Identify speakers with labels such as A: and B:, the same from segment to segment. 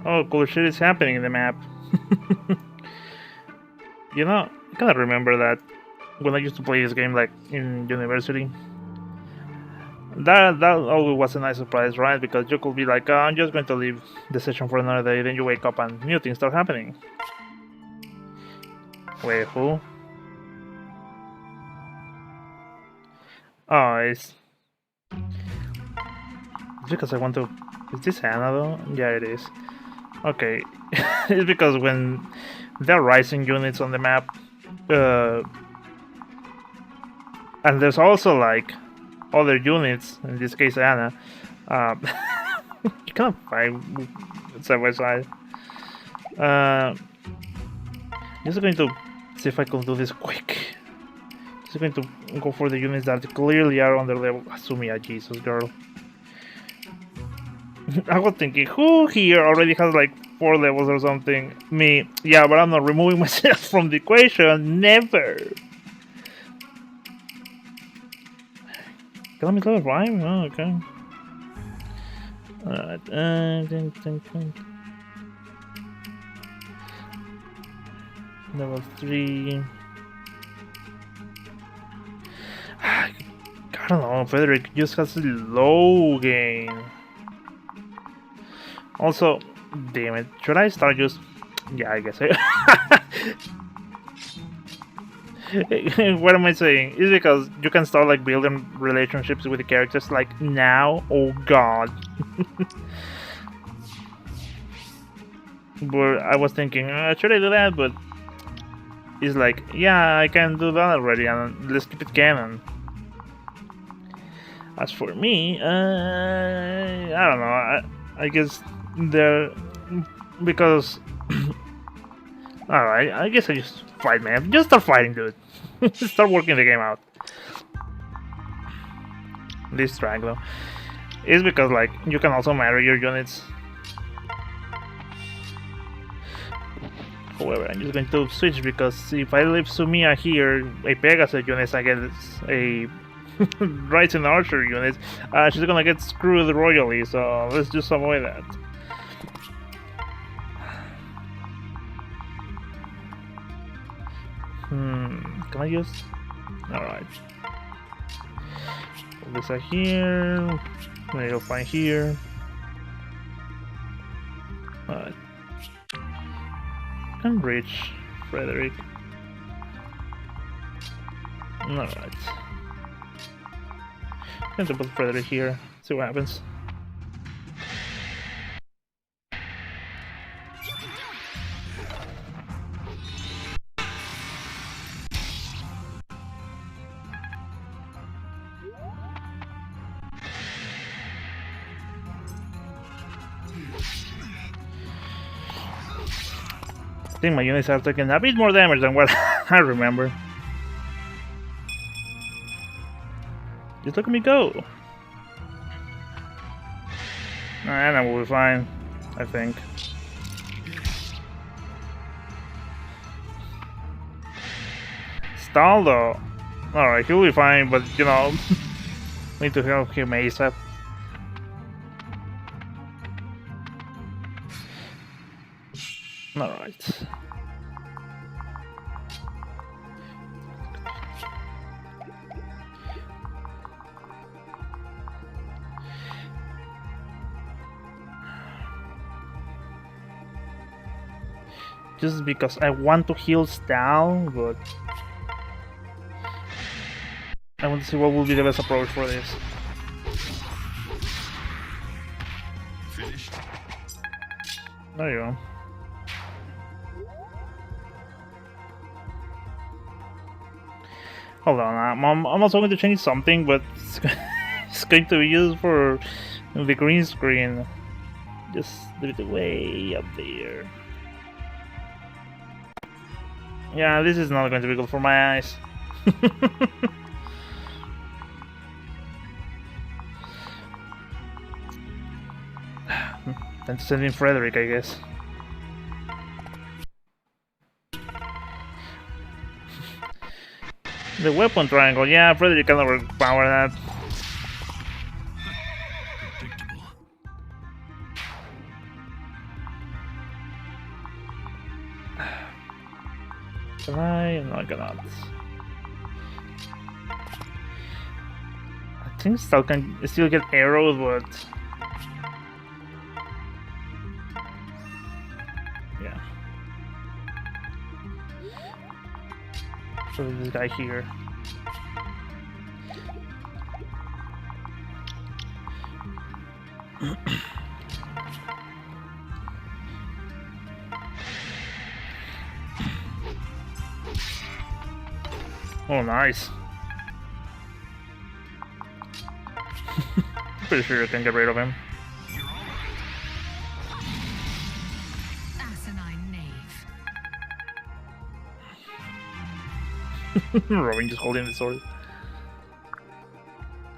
A: Oh, cool shit is happening in the map. You know, I kinda remember that when I used to play this game like in university. That always was a nice surprise, right? Because you could be like, oh, I'm just going to leave the session for another day, then you wake up and new things start happening. Wait, who? Oh, it's because I want to... Is this Anna though? Yeah, it is. Okay. It's because when there are rising units on the map, and there's also like other units, in this case Anna, you can't fight side by side. Just going to see if I can do this quick. Just going to go for the units that clearly are on their level. Sumia, Jesus girl. I was thinking, who here already has like 4 levels or something? Me. Yeah, but I'm not removing myself from the equation. Never. Can I make level 5? Oh, okay. Alright. Level 3. I don't know. Frederick just has low gain. Also, damn it, should I start just... Yeah, I guess I... What am I saying? It's because you can start like building relationships with the characters like now. Oh god. But I was thinking, should I do that? But it's like, yeah, I can do that already and let's keep it canon. As for me, I don't know, I guess there, because alright, I guess I just fight, man. Just start fighting, dude. Start working the game out. This track though is because like you can also marry your units. However, I'm just going to switch because if I leave Sumia here, a Pegasus unit against a Rising Archer unit, she's gonna get screwed royally. So let's just avoid that. Can I just... Alright. Put this out here. Maybe you'll find here. Alright. Can reach Frederick. Alright. I'm going to put Frederick here. See what happens. I think my units are taking a bit more damage than what I remember. Just look at me go. And I will be fine, I think. Stalh though. Alright, he'll be fine, but you know, need to help him ASAP. Alright. Just because I want to heal Stalh, but I want to see what will be the best approach for this. There you go. Hold on, I'm also going to change something, but it's going to be used for the green screen. Just leave it way up there. Yeah, this is not going to be good for my eyes. Time to send in Frederick, I guess. The weapon triangle, yeah, Frederick can overpower that. Can I? No, I cannot. I think Stalh can still get arrows, but yeah. So this guy here. Oh, nice. Pretty sure you can get rid of him.
B: Asinine knave.
A: Robin just holding the sword.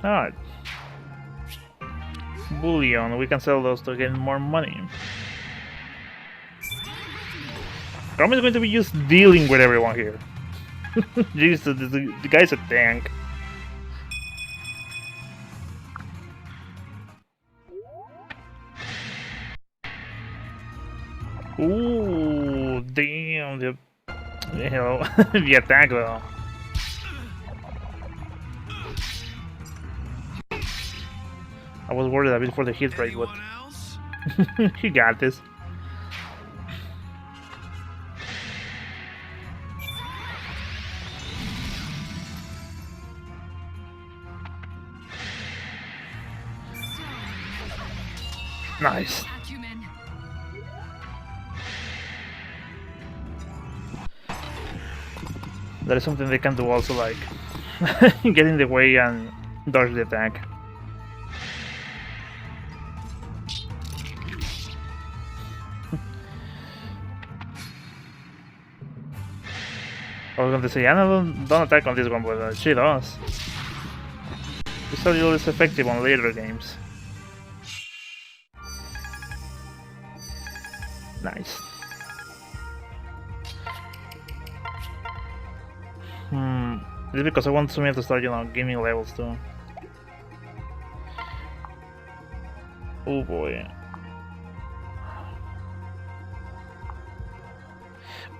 A: Alright. Bullion, we can sell those to get more money. Chrom is going to be just dealing with everyone here. Jesus, the guy's a tank. Ooh, damn, the attack though. I was worried a bit for the hit rate, but he got this. Nice. That is something they can do also, like get in the way and dodge the attack. I was going to say, don't attack on this one, but she does. It's a little less effective on later games. Nice. It's because I want Sumia to start, gaining levels too. Oh boy.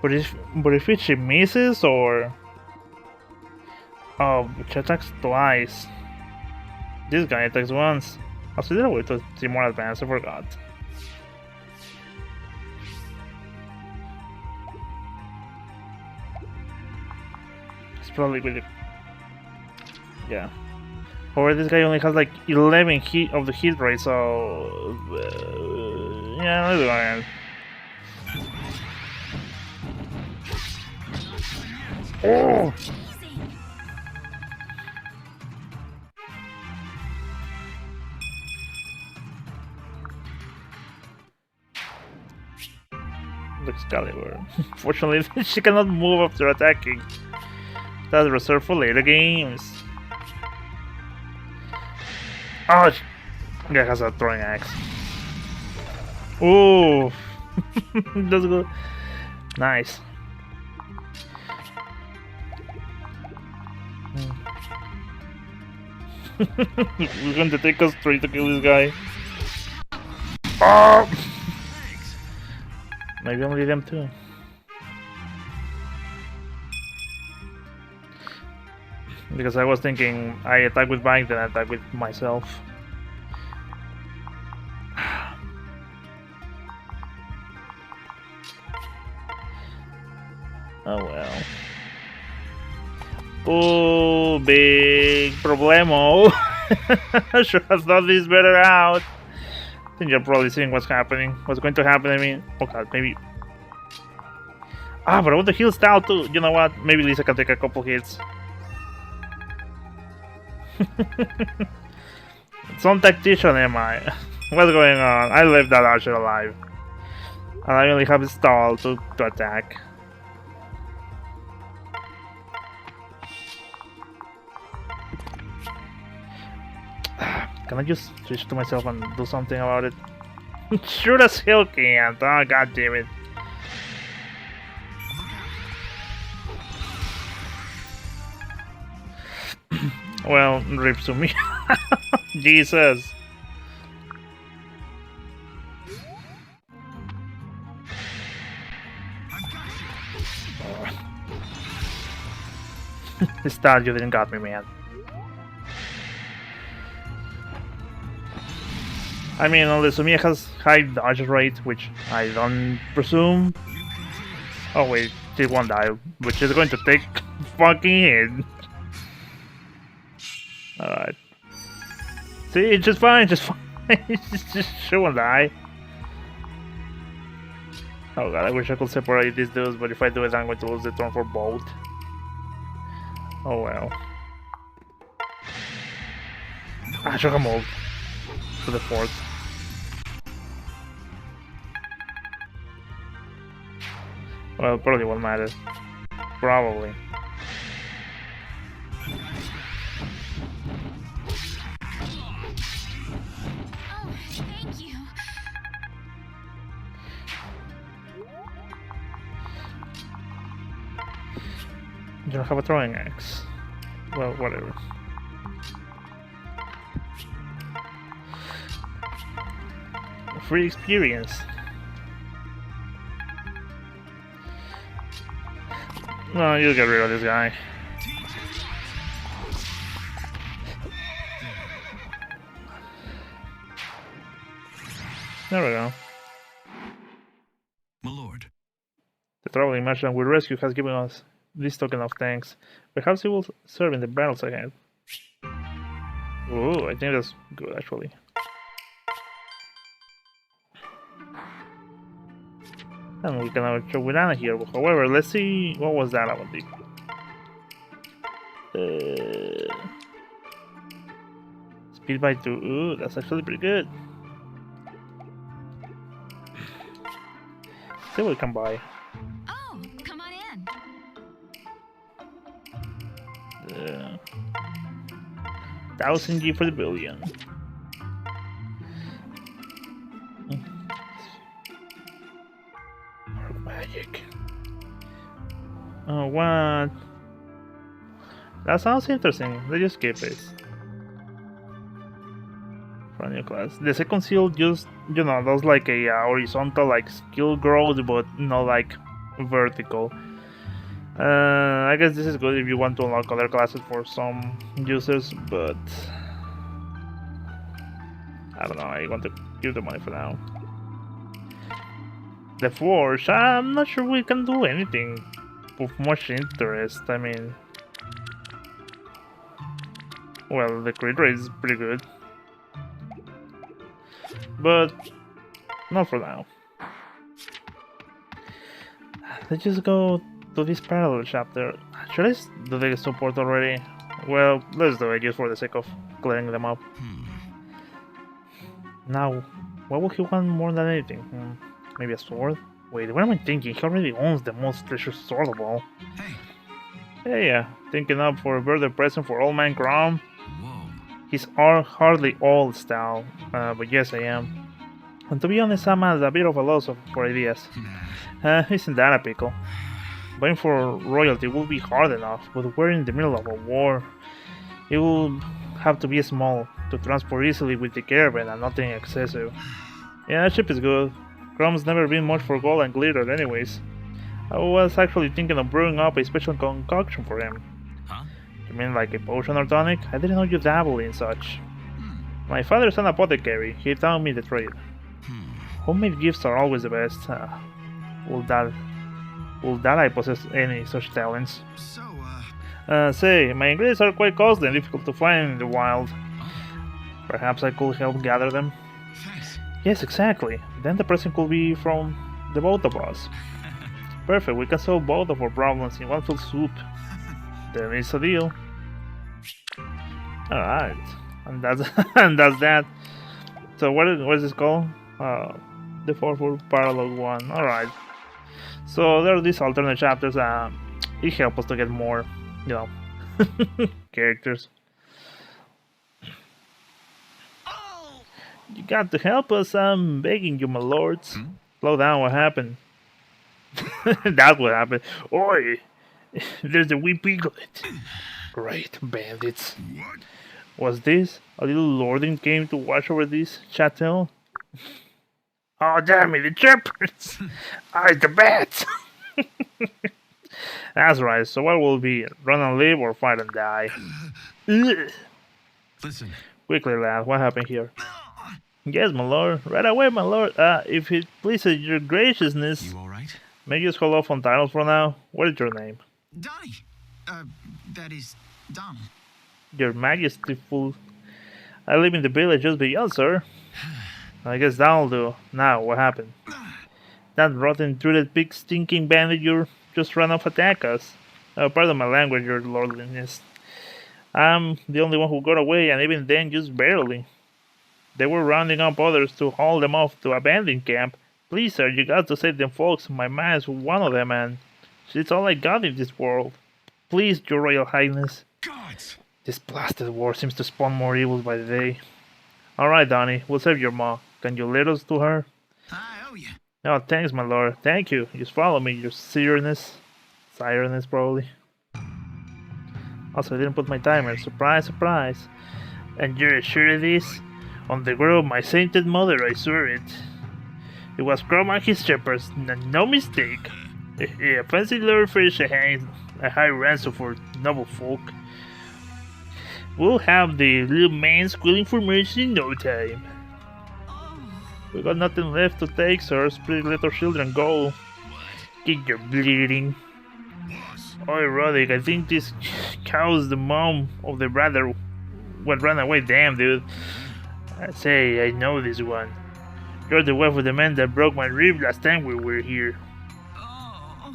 A: But if she misses or she attacks twice. This guy attacks once. Oh, so there a way to see more advanced, I forgot. Probably with it. Yeah. However, this guy only has like 11 hit of the hit rate, so yeah, let's go ahead. Oh! Looks Excalibur. Fortunately, she cannot move after attacking. That's reserved for later games. Oh, guy has a throwing axe. Oh, that's good. Nice. We're going to take us straight to kill this guy. Oh! Maybe only them too. Because I was thinking I attack with Bike, then I attack with myself. Oh well. Oh, big problemo. Sure has thought this better out. I think you're probably seeing what's happening. What's going to happen, I mean. Oh god, maybe. Ah, but I want to heal Stalh too. You know what? Maybe Lisa can take a couple hits. Some tactician am I? What's going on? I left that archer alive. And I only have Stalh to attack. Can I just switch to myself and do something about it? Sure as hell can't. Oh, god damn it. Well, rip to me. Jesus. Stalh, you didn't got me, man. I mean, unless Sumia has high dodge rate, which I don't presume. Oh wait, she won't die, which is going to take fucking hit. Alright. See, it's just fine, just fine. She won't die. Oh god, I wish I could separate these dudes, but if I do it, I'm going to lose the turn for both. Oh well. I should have moved to the fourth. Well, probably won't matter. Probably.
B: Oh, thank you.
A: You don't have a throwing axe. Well, whatever. Free experience. No, you get rid of this guy. There we go.
C: My lord.
A: The traveling merchant we rescue has given us this token of thanks. Perhaps he will serve in the battles ahead. Ooh, I think that's good actually. And we can have a chat with Anna here. However, let's see what was that about. Speed by 2. Ooh, that's actually pretty good. See what we can buy.
B: Oh, come on in.
A: 1000 G for the billion. Magic. Oh, what? That sounds interesting. Let's just skip it. For a new class. The second skill just, you know, does like a horizontal like skill growth, but not like vertical. I guess this is good if you want to unlock other classes for some users, but I don't know, I want to give the money for now. The Forge, I'm not sure we can do anything of much interest. I mean, well, the crit rate is pretty good, but not for now. Let's just go to this parallel chapter. Should I do the support already? Well, let's do it just for the sake of clearing them up. Now, what would he want more than anything? Maybe a sword? Wait, what am I thinking? He already owns the most treasured sword of all. Hey, yeah, thinking up for a birthday present for old man Chrom?
C: Whoa.
A: He's hardly old, Stalh, but yes, I am. And to be honest, I'm at a bit of a loss for ideas. Isn't that a pickle? Buying for royalty will be hard enough, but we're in the middle of a war. It will have to be small to transport easily with the caravan and nothing excessive. Yeah, ship is good. Chrom's never been much for gold and glitter anyways. I was actually thinking of brewing up a special concoction for him.
C: Huh?
A: You mean like a potion or tonic? I didn't know you dabble in such. My father's an apothecary. He taught me the trade. Homemade gifts are always the best. Would that I possess any such talents?
C: So,
A: Say, my ingredients are quite costly and difficult to find in the wild. Perhaps I could help gather them?
C: thanks.
A: Yes, exactly. Then the present could be from the both of us. Perfect, we can solve both of our problems in one fell swoop. Then it's a deal. Alright. And that's and that's that. So what is this called? The 4 Paralogue 1. Alright. So there are these alternate chapters it helps us to get more, you know, characters. You got to help us, I'm begging you, my lords. Slow down, what happened? That's what happened. Oi! There's the wee piglet. Great bandits.
C: What?
A: Was this a little lording came to watch over this chateau? Oh, damn it, the shepherds! I, the bats! That's right, so what will it be? Run and live or fight and die? Ugh.
C: Listen.
A: Quickly, lad, what happened here? Yes, my lord. Right away, my lord. If it pleases your graciousness,
C: You all right?
A: may you just hold off on titles for now? What is your name?
C: Donnie. That is Donald.
A: Your Majesty, fool. I live in the village just beyond, sir. I guess that'll do. Now, what happened? That rotten, truded, big, stinking bandit you just ran off attack us. Pardon my language, your lordliness. I'm the only one who got away, and even then, just barely. They were rounding up others to haul them off to abandoned camp. Please, sir, you got to save them folks. My man is one of them, and it's all I got in this world. Please, your royal highness.
C: Gods.
A: This blasted war seems to spawn more evils by the day. Alright, Donnie, we'll save your ma. Can you lead us to her?
C: I owe you.
A: Oh, thanks, my lord. Thank you. Just follow me, your sireness. Sireness, probably. Also, I didn't put my timer. Surprise, surprise. And you're sure of this? On the grove of my sainted mother, I swear it. It was Chrom and his shepherds, no mistake. A fancy lord fish hangs a high ransom for noble folk. We'll have the little man squealing for mercy in no time. We got nothing left to take, sir. Pretty little children go. Get your bleeding. Oh, Roddick, I think this cow's the mom of the brother what ran away. Damn, dude. I say, I know this one. You're the wife of the man that broke my rib last time we were here.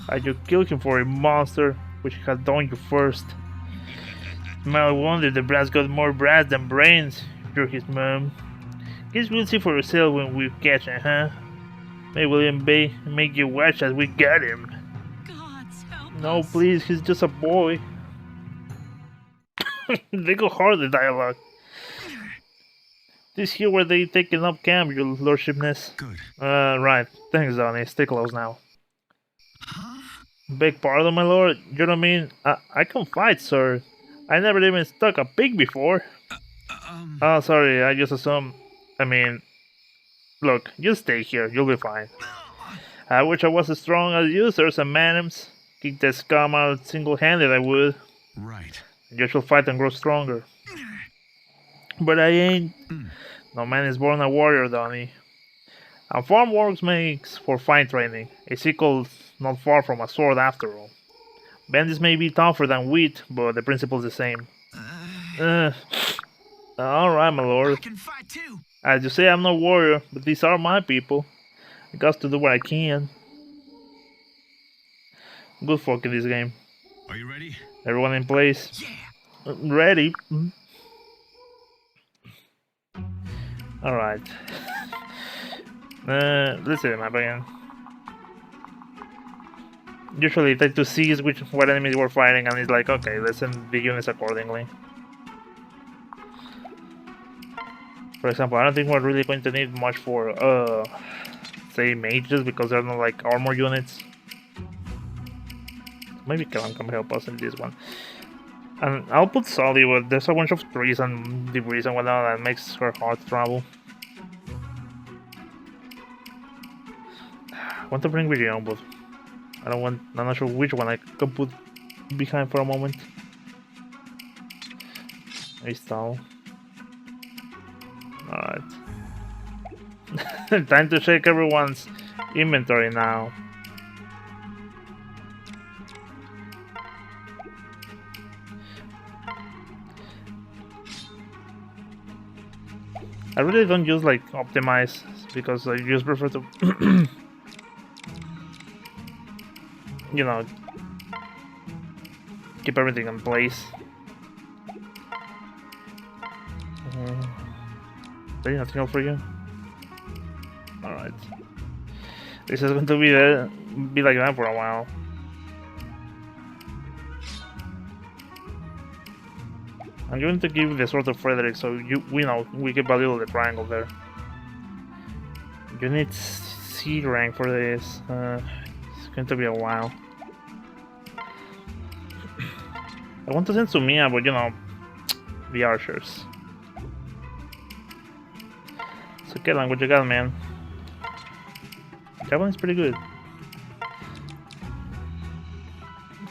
A: I just killed him for a monster, which had done you first. Small wonder the brass got more brass than brains. You're his mom. Guess we'll see for yourself when we catch him, huh? Maybe William Bay make you watch as we got him.
B: Gods help
A: No,
B: us.
A: please, he's just a boy. They go hard, the dialogue. This here where they taking up camp, your lordshipness.
C: Good.
A: Right. Thanks, Donnie. Stay close now.
C: Huh?
A: Beg pardon, my lord. You know what I mean? I can fight, sir. I never even stuck a pig before. Oh, sorry. I just assumed. I mean, look, you stay here. You'll be fine. I wish I was as strong as you, sirs and madams. Kick that scum out single-handed, I would.
C: Right.
A: You shall fight and grow stronger. But I ain't. No man is born a warrior, Donnie. And farm work makes for fine training. A sickle's not far from a sword after all. Bandits may be tougher than wheat, but the principle's the same. Alright, my
C: I
A: lord.
C: can fight too.
A: As you say, I'm no warrior, but these are my people. I got to do what I can. Good folk in this game.
C: Are you ready?
A: Everyone in place.
C: Yeah.
A: Ready. Alright. Let's see the map again. Usually it takes to see what enemies we're fighting, and it's like, okay, let's send the units accordingly. For example, I don't think we're really going to need much for, say, mages, because they're not like armor units. Maybe Kellam can help us in this one. And I'll put Sully, but there's a bunch of trees and debris and whatnot that makes her hard to travel. I want to bring Virion, but I'm not sure which one I can put behind for a moment. Hey, Stalh. Alright. Time to check everyone's inventory now. I really don't use like optimize because I just prefer to you know, keep everything in place. There's nothing else for you? Alright. This is going to be like that for a while. I'm going to give the sword to Frederick, so we know we can value the triangle there. You need C rank for this. It's going to be a while. I want to send Sumia, but you know, the archers. So Kellam, what you got, man? That one's pretty good.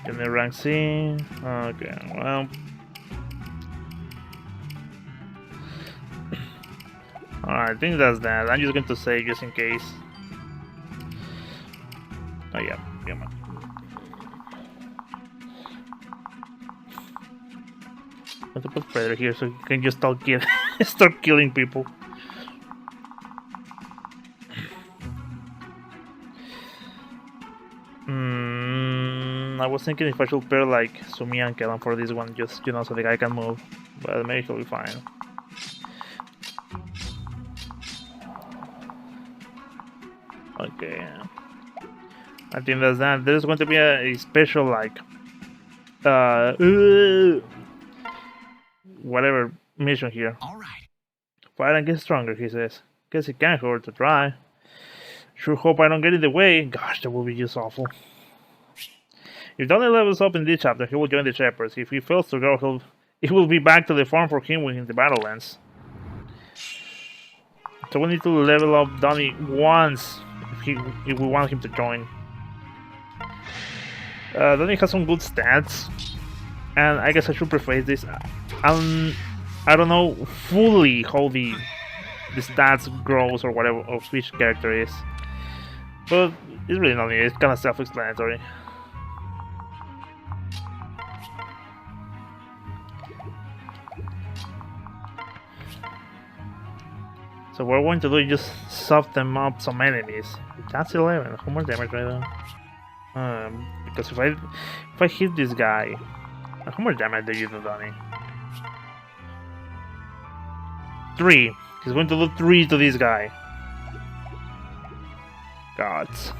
A: Unit rank C. Okay, well. Alright, I think that's that. I'm just going to save just in case. Oh yeah, man. I'm going to put Predator here so you can just start killing people. I was thinking if I should pair like Sumia and Kellan for this one, just so the guy can move, but maybe he'll be fine. Okay, I think that's that. There's going to be a special like whatever mission here.
C: All right.
A: Fight and get stronger, he says. Guess it can't hurt to try. Sure hope I don't get in the way. Gosh, that would be just awful. If Donnie levels up in this chapter, he will join the Shepherds. If he fails to go, it will be back to the farm for him when the battle ends. So we need to level up Donnie once if we want him to join. Donnie has some good stats, and I guess I should preface this. I don't know fully how the stats grows or whatever of each character is, but it's really not. It's kind of self-explanatory. So what we're going to do is just soften up some enemies. That's 11. How much damage right now? Because if I hit this guy, how much damage do you do, Donnie? 3. He's going to do 3 to this guy. Gods.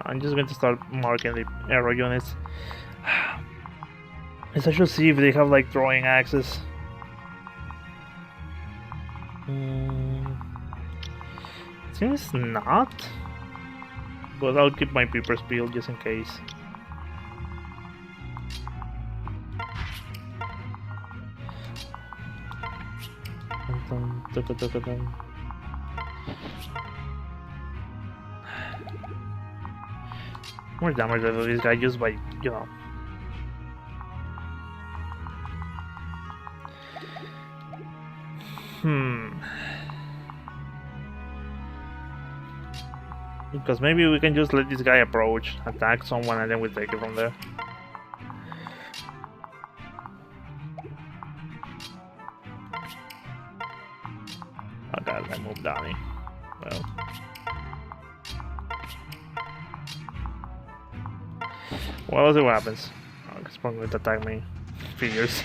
A: I'm just going to start marking the arrow units. Let's actually see if they have like throwing axes. Seems not, but I'll keep my peepers peeled just in case. More damage does this guy just by, you know. Because maybe we can just let this guy approach, attack someone, and then we take it from there. Oh god, I moved Donnie. Well. Well, let's see what happens. Oh, it's probably going to attack me. Figures.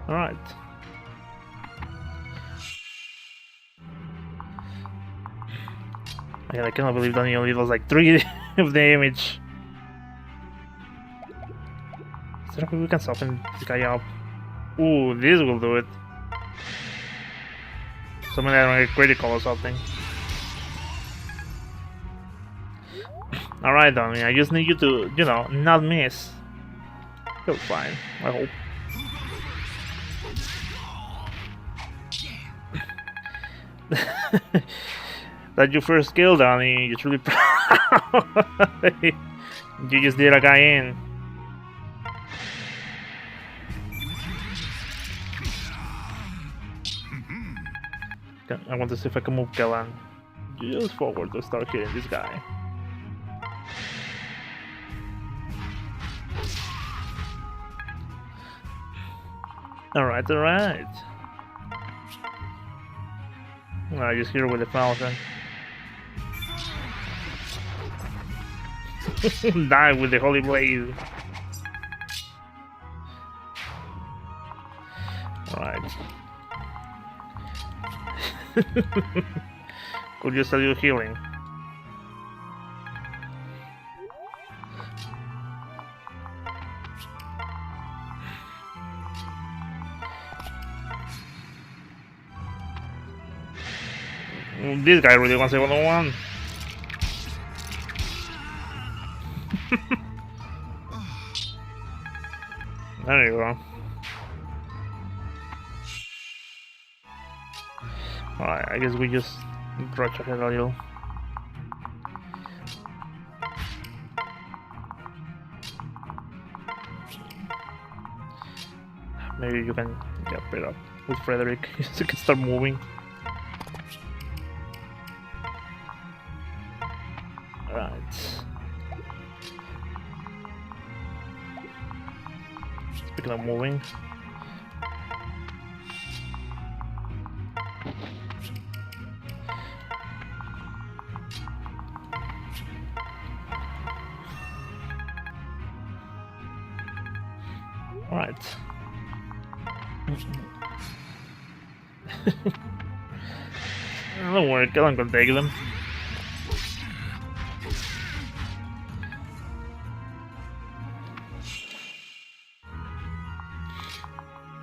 A: Alright. Yeah, I cannot believe that he only does like 3 of damage. Is there a way we can soften this guy up? Ooh, this will do it. Something I don't get critical or something. Alright, Donnie, I just need you to, you know, not miss. You're fine, I hope. That your first kill, Donnie. You're truly proud. You just did a guy in. I want to see if I can move Kellan just forward to start hitting this guy. Alright, alright. I just hit her with a Falchion. Die with the Holy Blade. Alright. Could just tell you healing. This guy really wants a 1-on-1. There you go. Alright, I guess we just rush ahead a little. Maybe you can get paid up with Frederick so you can start moving. Alright. Speaking of moving. Alright. Don't worry, Kellen can take them.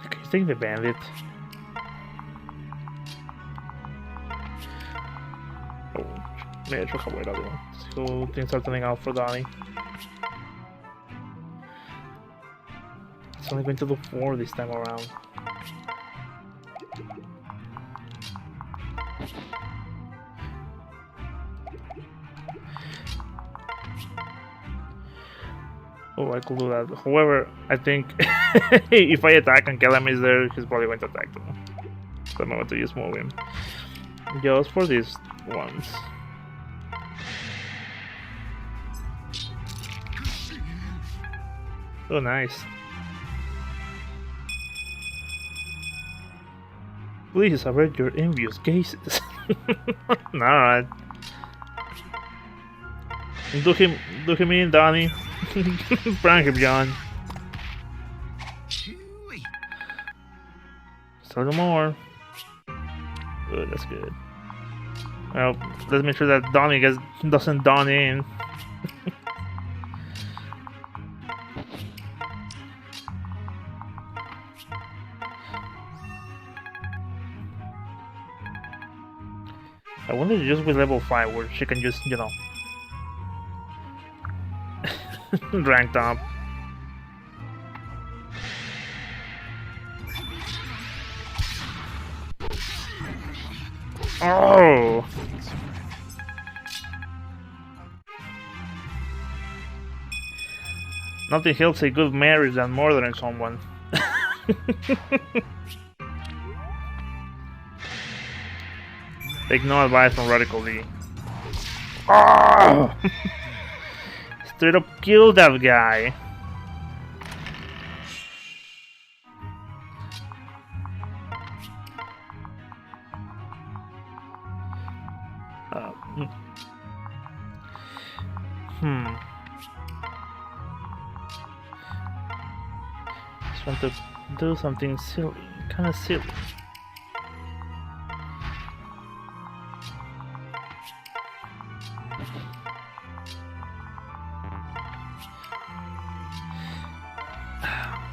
A: Okay, he's taking the bandit. Oh, maybe I should have waited a little. So things are turning out for Donnie. It's only going to do 4 this time around. Oh, I could do that. However, I think if I attack and Kellam is there, he's probably going to attack too. So I'm going to just move him. Just for these ones. Oh, nice. Please avert your envious gazes. Alright. Do him in, Donnie. Prank him, John. Start more. Good, that's good. Well, let's make sure that Donnie doesn't dawn in. I wonder if just with level 5 where she can just, you know, rank up. Oh! Nothing helps a good marriage than murdering someone. Take no advice from XradicalD. Oh! Straight up kill that guy. Just want to do something silly, kind of silly.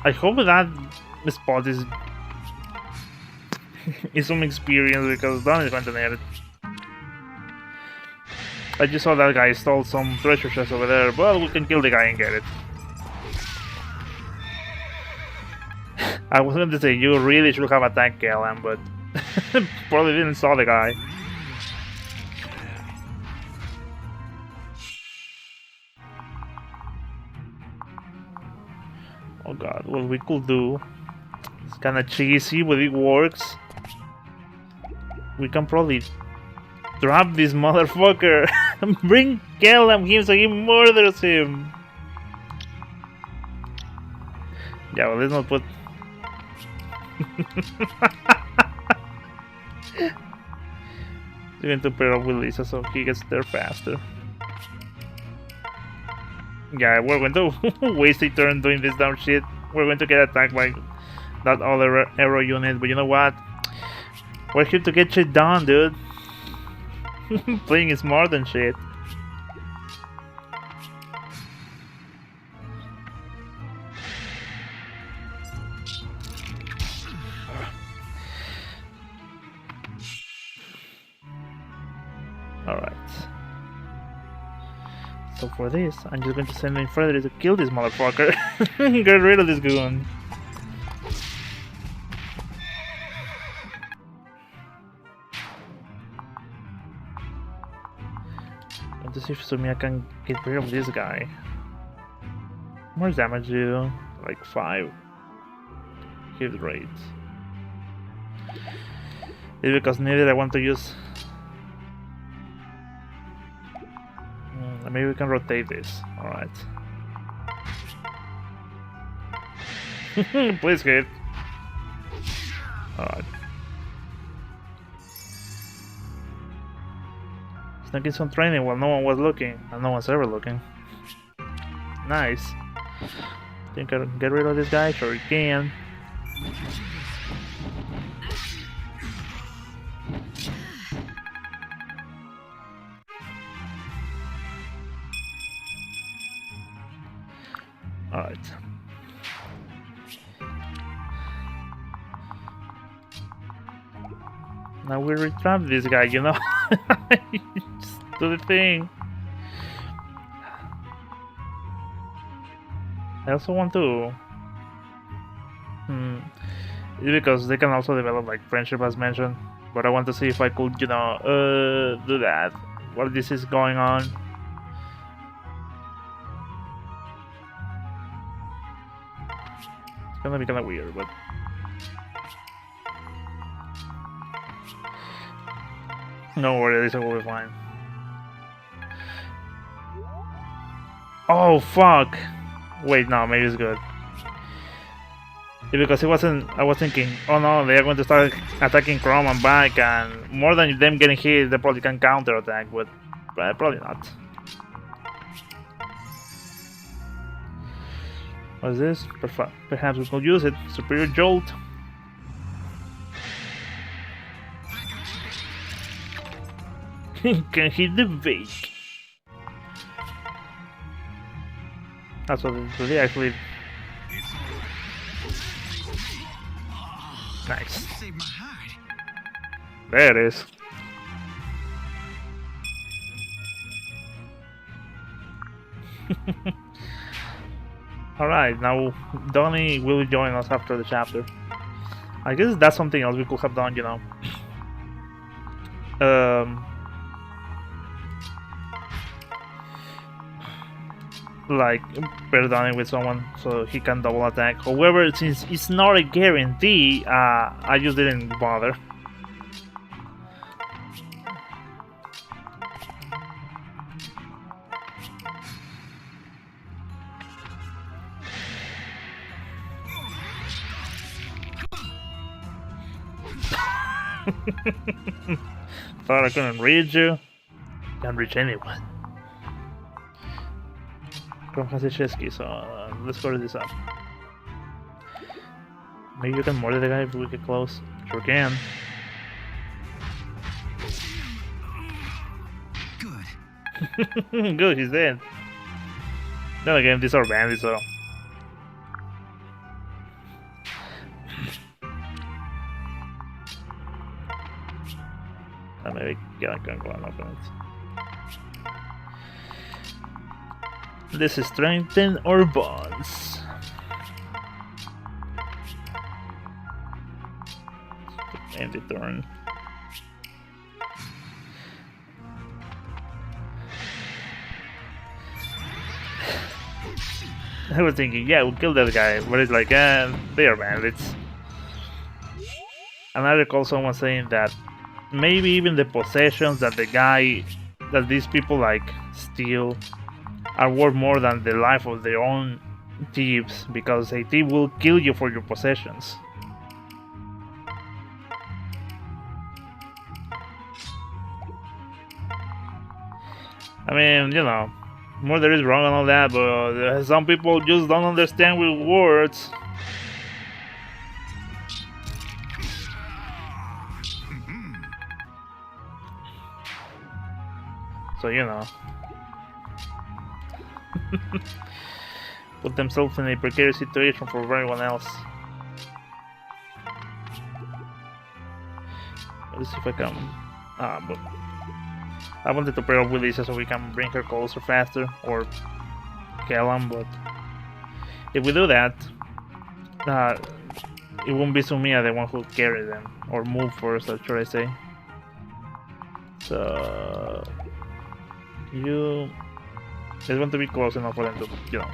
A: I hope that spot is some experience because Don is going to need it. I just saw that guy stole some treasure chest over there, but we can kill the guy and get it. I was going to say you really should have attacked Kellam, but probably didn't saw the guy. Oh god, what we could do, it's kinda cheesy, but it works. We can probably trap this motherfucker and bring Kellam him so he murders him. Yeah, well, let's not put... We're going to pair up with Lisa so he gets there faster. Yeah, we're going to waste a turn doing this dumb shit. We're going to get attacked by that other arrow unit, but you know what? We're here to get shit done, dude. Playing is more than shit. Alright. So for this, I'm just going to send in Frederick to kill this motherfucker. Get rid of this goon. Want to see if Sumia can get rid of this guy. More damage do? Like 5. Hit rate. It's because neither I want to use. Maybe we can rotate this. Alright. Please hit. Alright. Snuck in some training while no one was looking. And no one's ever looking. Nice. Think I can get rid of this guy? Sure you can. Alright. Now we retrap this guy, you know? Just do the thing. I also want to... It's because they can also develop like friendship as mentioned. But I want to see if I could, you know, do that. While this is going on. It's gonna be kinda weird, but... No worries, it will be fine. Oh, fuck! Wait, no, maybe it's good. Yeah, because it wasn't... I was thinking, oh no, they are going to start attacking Chrom and back, and more than them getting hit, they probably can counter-attack, but probably not. What's this? Perhaps we could use it. Superior Jolt. Can hit the bait. That's what they actually... Nice. There it is. Alright, now Donnie will join us after the chapter. I guess that's something else we could have done, you know. Like pair Donnie with someone so he can double attack. However, since it's not a guarantee, I just didn't bother. Thought I couldn't reach you. Can't reach anyone. Chrom has a chesky, so let's go to this up. Maybe you can murder the guy if we get close. Sure can. Good. Good, he's dead. Then again, these are bandits, so... Maybe get a gun going up on it. This is strengthen our bonds. End the turn. I was thinking, yeah, we'll kill that guy, but it's like, they are bandits. And I recall someone saying that maybe even the possessions that these people like steal are worth more than the life of their own thieves, because a thief will kill you for your possessions. I mean, you know, murder is wrong and all that, but some people just don't understand with words. So, you know, put themselves in a precarious situation for everyone else. Let's see if I can... but I wanted to pair up with Lisa so we can bring her closer faster, or kill him, but if we do that, it won't be Sumia the one who carry them, or move first, or should I say. So you just want to be close enough for them to, you know.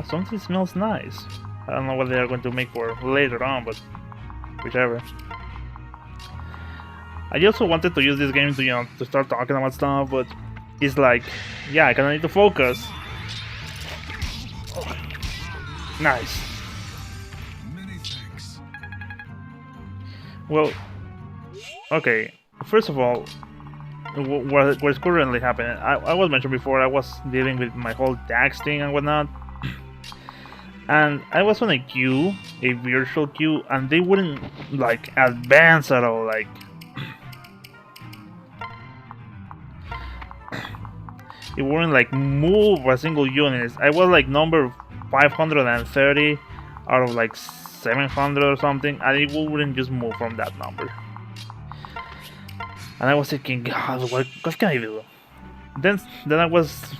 A: Something smells nice. I don't know what they are going to make for later on, but whichever. I also wanted to use this game to, you know, to start talking about stuff, but it's like, yeah, I kinda need to focus. Nice.
C: Many thanks.
A: Well, okay. First of all, what's currently happening? I was mentioned before. I was dealing with my whole tax thing and whatnot, and I was on a queue, a virtual queue, and they wouldn't like advance at all. Like, it wouldn't like move a single unit. I was like number 530 out of like 700 or something, and it wouldn't just move from that number. And I was thinking, God, what can I do? Then I was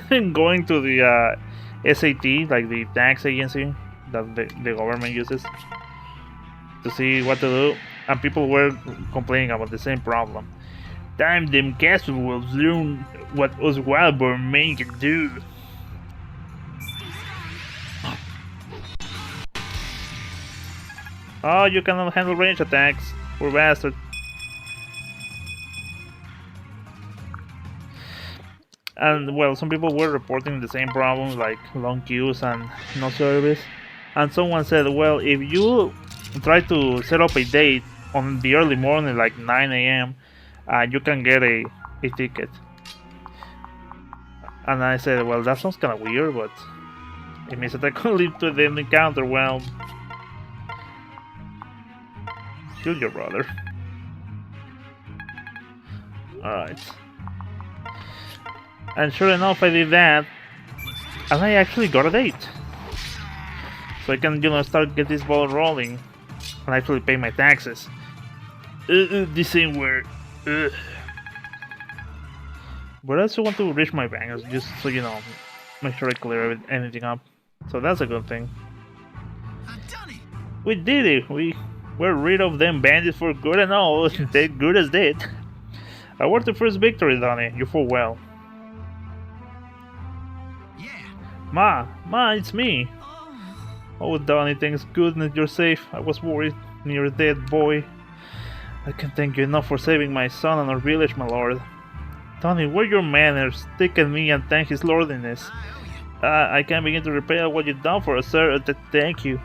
A: going to the SAT, like the tax agency that the government uses, to see what to do, and people were complaining about the same problem. Damn, them castles will learn what us wildborn men can do. Oh, you cannot handle range attacks, poor bastard. And well, some people were reporting the same problems, like long queues and no service. And someone said, well, if you try to set up a date on the early morning, like 9 AM, you can get a ticket. And I said, well, that sounds kind of weird, but it means that I can leave to the encounter. Well, kill your brother. Alright. And sure enough, I did that, and I actually got a date. So I can, you know, start get this ball rolling, and actually pay my taxes. This ain't where. But I also want to reach my banks, just so you know, make sure I clear anything up. So that's a good thing.
C: I've done it.
A: We did it. We're rid of them bandits for good and all. They're good as dead. Award the first victory, Donnie. You fought well. Ma, it's me. Oh, Donnie, thanks goodness you're safe. I was worried near a dead boy. I can't thank you enough for saving my son and our village, my lord. Donnie, where your manners? Take at me and thank his lordliness. I can't begin to repay what you've done for us, sir. Thank you.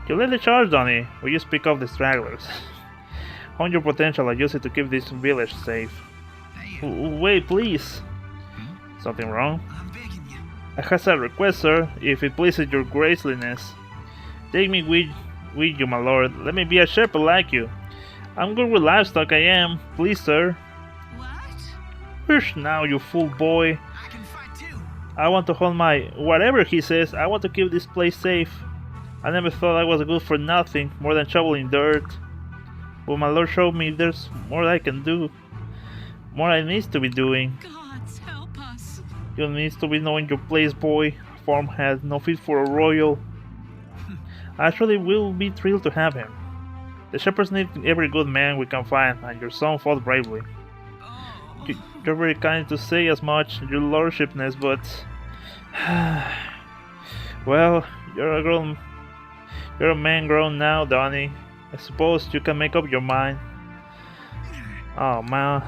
A: You led the charge, Donnie. Will you speak of the stragglers? Hone your potential and use it to keep this village safe. Wait, please. Something wrong? I have a request, sir, if it pleases your graceliness. Take me with you, my lord. Let me be a shepherd like you. I'm good with livestock, I am. Please, sir.
B: What?
A: Hush now, you fool boy.
C: I can fight too.
A: I want to hold my... whatever he says, I want to keep this place safe. I never thought I was good for nothing, more than shoveling dirt. But my lord showed me there's more I can do. More I need to be doing.
B: Gods help us.
A: You need to be knowing your place, boy. Farmhead, no fit for a royal. Actually, we'll be thrilled to have him. The shepherds need every good man we can find, and your son fought bravely. You're very kind to say as much, your lordshipness, but... well, you're a man grown now, Donnie. I suppose you can make up your mind. Oh, man.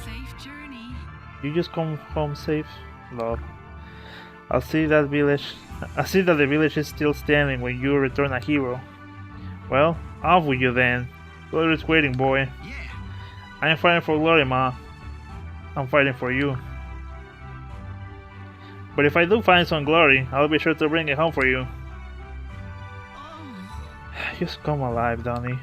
B: Safe journey.
A: You just come home safe, love. I see that the village is still standing when you return a hero. Well, off with you then. Glory is waiting, boy.
C: Yeah.
A: I am fighting for glory, ma. I'm fighting for you. But if I do find some glory, I'll be sure to bring it home for you. Just come alive, Donnie.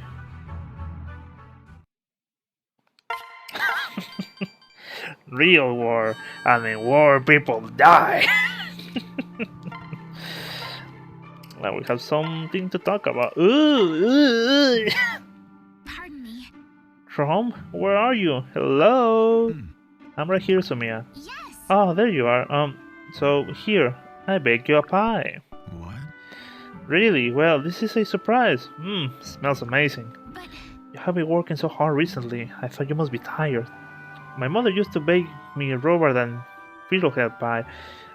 A: Real war, and in war people die. Now we have something to talk about. Ooh.
D: Pardon me.
A: Chrom, where are you? Hello. I'm right here, Sumia.
D: Yes.
A: Oh, there you are. So here, I bake you a pie.
C: What?
A: Really? Well, this is a surprise. Smells amazing.
D: But
A: You have been working so hard recently. I thought you must be tired. My mother used to bake me rhubarb and fiddlehead pie,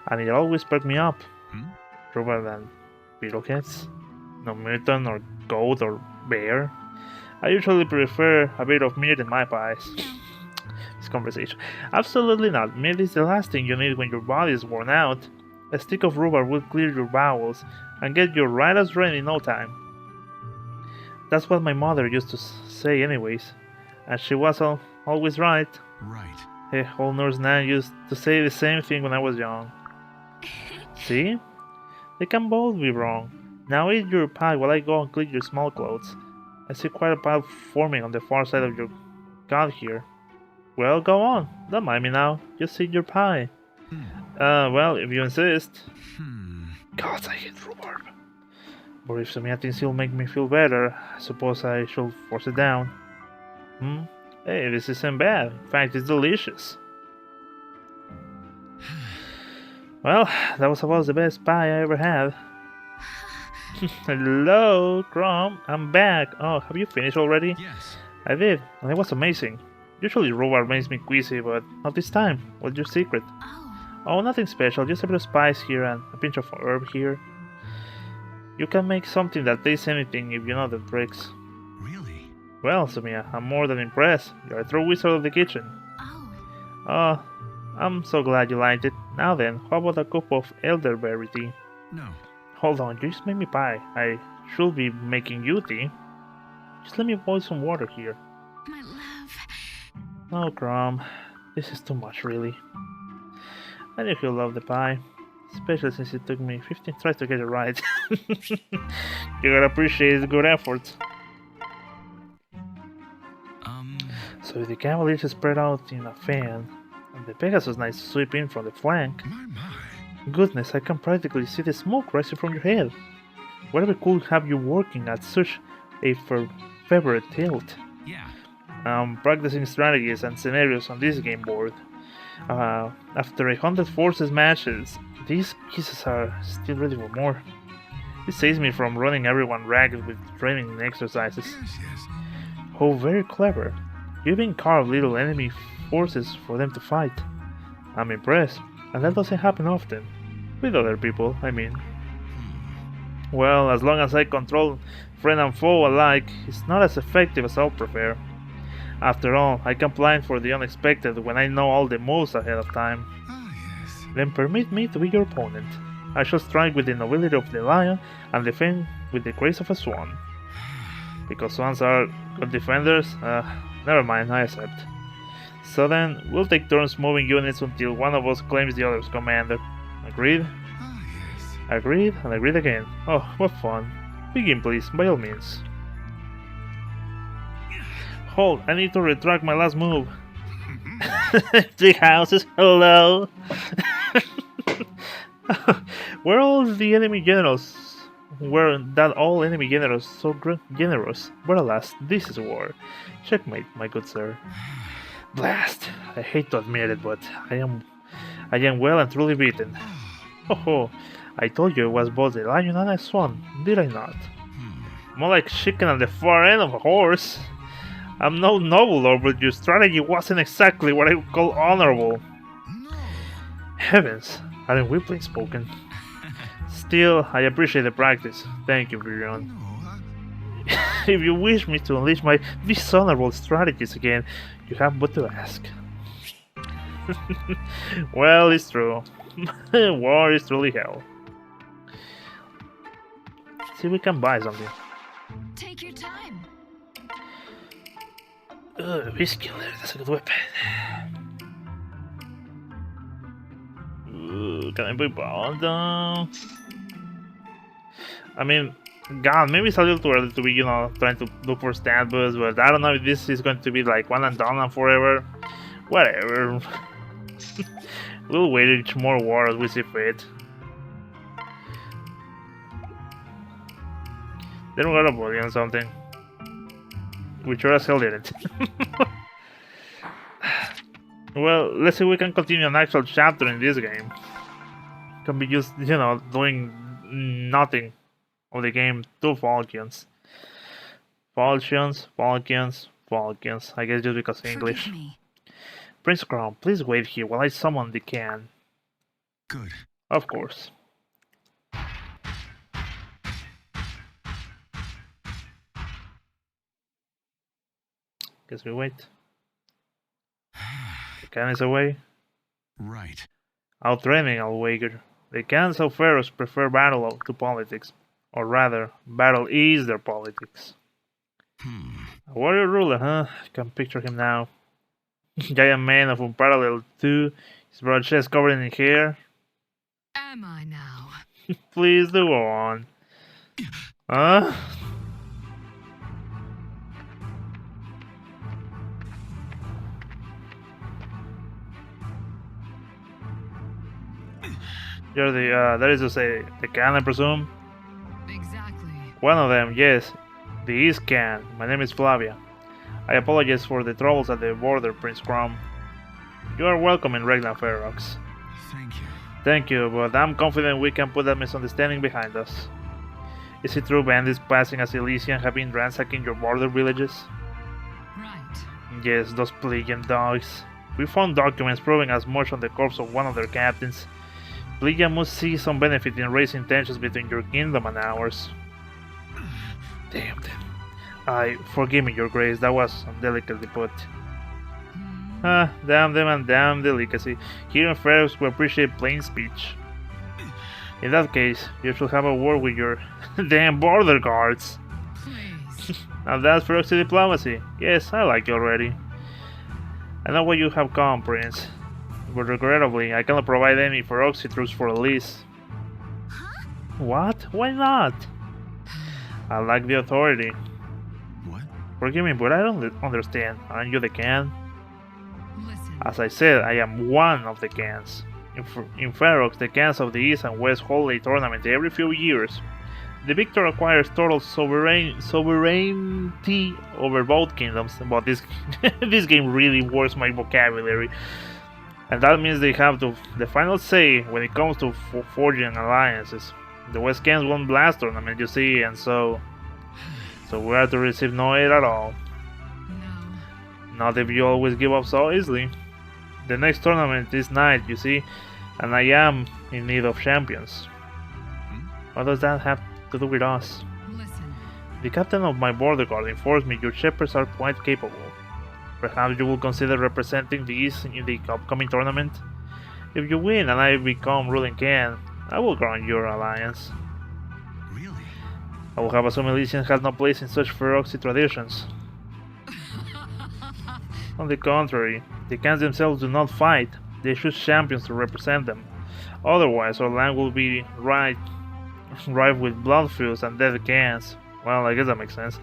A: and it always perked me up. Rhubarb and fiddleheads? No mutton or goat or bear? I usually prefer a bit of meat in my pies. This conversation. Absolutely not. Meat is the last thing you need when your body is worn out. A stick of rhubarb will clear your bowels and get you right as rain in no time. That's what my mother used to say anyways. And she was always right.
C: Right.
A: Hey, old nurse Nan used to say the same thing when I was young. See? They can both be wrong. Now eat your pie while I go and clean your small clothes. I see quite a pile forming on the far side of your god here. Well, go on. Don't mind me now. Just eat your pie. Well, if you insist. God, I hate rhubarb. But if Sumia thinks he'll make me feel better, I suppose I should force it down. Hey, this isn't bad. In fact, it's delicious. Well, that was about the best pie I ever had. Hello, Chrom. I'm back. Oh, have you finished already?
C: Yes.
A: I did, and it was amazing. Usually rhubarb makes me queasy, but not this time. What's your secret? Oh, nothing special. Just a bit of spice here and a pinch of herb here. You can make something that tastes anything if you know the tricks.
C: Really?
A: Well, Sumia, I'm more than impressed. You're a true wizard of the kitchen. Oh, I'm so glad you liked it. Now then, how about a cup of elderberry tea?
C: No.
A: Hold on, you just made me pie. I should be making you tea. Just let me boil some water here.
D: my love.
A: Oh, Chrom, this is too much, really. I knew you'll love the pie, especially since it took me 15 tries to get it right. You gotta appreciate the good effort. So the cavaliers is spread out in a fan, and the Pegasus Knights sweep in from the flank.
C: My.
A: Goodness, I can practically see the smoke rising from your head. Whatever could have you working at such a favorite tilt?
C: Yeah.
A: Practicing strategies and scenarios on this game board. After 100 forces matches, these pieces are still ready for more. This saves me from running everyone ragged with training exercises.
C: Yes.
A: Oh, very clever. You even carved little enemy forces for them to fight. I'm impressed, and that doesn't happen often. With other people, I mean. Well, as long as I control friend and foe alike, it's not as effective as I'll prefer. After all, I can plan for the unexpected when I know all the moves ahead of time.
C: Oh, yes.
A: Then permit me to be your opponent. I shall strike with the nobility of the lion and defend with the grace of a swan. Because swans are good defenders? Never mind, I accept. So then, we'll take turns moving units until one of us claims the other's commander. Agreed?
C: Oh, yes.
A: Agreed, and agreed again. Oh, what fun. Begin, please, by all means. Hold, I need to retract my last move. 3 houses, hello! Were all the enemy generals? Were that all enemy generals so generous? But alas, this is war. Checkmate, my good sir. Blast! I hate to admit it, but I am well and truly beaten. Oh, I told you it was both a lion and a swan, did I not? More like chicken at the far end of a horse. I'm no noble lord, but your strategy wasn't exactly what I would call honorable.
C: No.
A: Heavens, aren't we plain spoken? Still, I appreciate the practice. Thank you, Virion.
C: No.
A: If you wish me to unleash my dishonorable strategies again, you have but to ask. Well, it's true. War is truly hell. See if we can buy something.
D: Take your time.
A: Misc, that's a good weapon. Can I buy bond? I mean, God, maybe it's a little too early to be, you know, trying to look for stat boosts, but I don't know if this is going to be like one and done and forever. Whatever. We'll wait more wars, we see fit. Then we got a body on something. We sure as hell didn't. Well, let's see if we can continue an actual chapter in this game. Can be just, you know, doing nothing of the game to Falchions. Falchions. I guess just because English.
D: Forgive me.
A: Prince Chrom, please wait here while I summon the can.
C: Good.
A: Of course. Guess we wait. The can is away.
C: Right.
A: Out training, I'll wager. The cans of Pharaohs prefer battle to politics. Or rather, battle is their politics. A warrior ruler, huh? I can picture him now. Giant man of unparalleled 2, his broad chest covered in hair.
B: Am I now?
A: Please do go on. Huh? You're the, that is to say, the can, I presume?
B: Exactly.
A: One of them, yes. The East can. My name is Flavia. I apologize for the troubles at the border, Prince Chrom. You are welcome in Regna Barracks.
C: Thank you.
A: Thank you, but I'm confident we can put that misunderstanding behind us. Is it true bandits passing as Elysian have been ransacking your border villages?
B: Right.
A: Yes, those plebeian dogs. We found documents proving as much on the corpse of one of their captains. Plebeian must see some benefit in raising tensions between your kingdom and ours. Damn them. Forgive me, your grace, that was undelicately put. Damn them and damn delicacy. Here in Pharaohs we appreciate plain speech. In that case, you should have a word with your damn border guards.
B: Please.
A: Now that's Pharaohs diplomacy. Yes, I like you already. I know why you have come, Prince. But regrettably, I cannot provide any Feroxy troops for a lease. What? Why not? I lack the authority.
C: What?
A: Forgive me, but I don't understand. Aren't you the can?
B: Listen.
A: As I said, I am one of the cans. In Ferox, the cans of the East and West hold a tournament every few years. The victor acquires total sovereignty over both kingdoms. But this this game really works my vocabulary. And that means they have the final say when it comes to forging alliances. The West Cans won Blast Tournament, you see, and so we are to receive no aid at all.
B: No.
A: Not if you always give up so easily. The next tournament is night, you see, and I am in need of champions. What does that have to do with us?
B: Listen.
A: The captain of my border guard informs me your shepherds are quite capable. Perhaps you will consider representing the East in the upcoming tournament? If you win and I become ruling can, I will grant your alliance.
C: Really?
A: I will have assumed Elysian has no place in such feroxy traditions. On the contrary, the cans themselves do not fight, they choose champions to represent them. Otherwise, our land will be rife with blood feuds and dead cans. Well, I guess that makes sense.